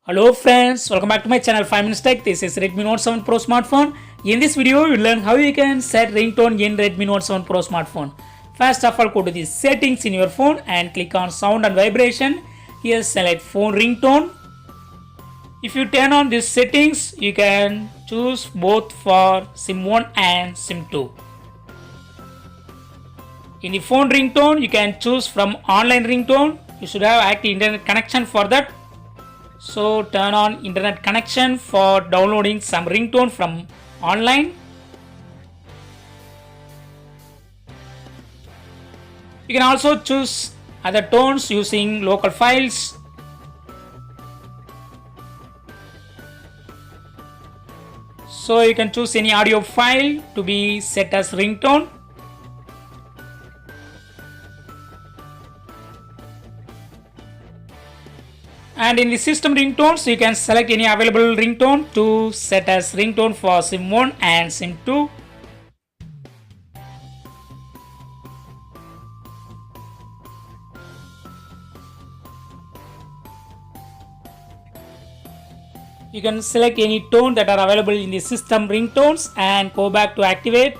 Hello friends, welcome back to my channel 5 Minutes Tech. This is Redmi Note 7 Pro smartphone. In this video, you'll learn how you can set ringtone in Redmi Note 7 Pro smartphone. First of all, go to the settings in your phone and click on sound and vibration. Here select phone ringtone. If you turn on these settings, you can choose both for SIM 1 and SIM 2. In the phone ringtone, you can choose from online ringtone. You should have active internet connection for that. So turn on internet connection for downloading some ringtone from online. You can also choose other tones using local files. So you can choose any audio file to be set as ringtone. And in the system ringtones, you can select any available ringtone to set as ringtone for SIM 1 and SIM 2. You can select any tone that are available in the system ringtones and go back to activate.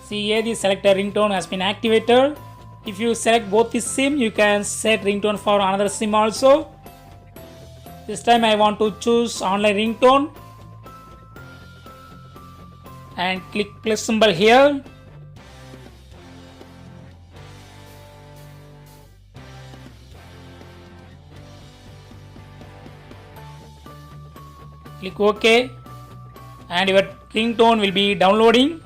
See here, the selected ringtone has been activated. If you select both the SIM, you can set ringtone for another SIM also. This time I want to choose online ringtone and click plus symbol here. Click OK and your ringtone will be downloading.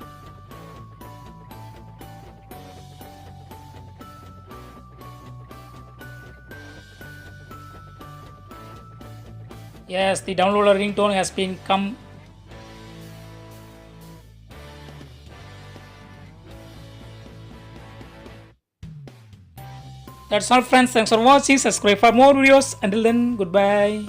Yes, the downloader ringtone has been come. That's all friends. Thanks for watching. Subscribe for more videos. Until then, goodbye.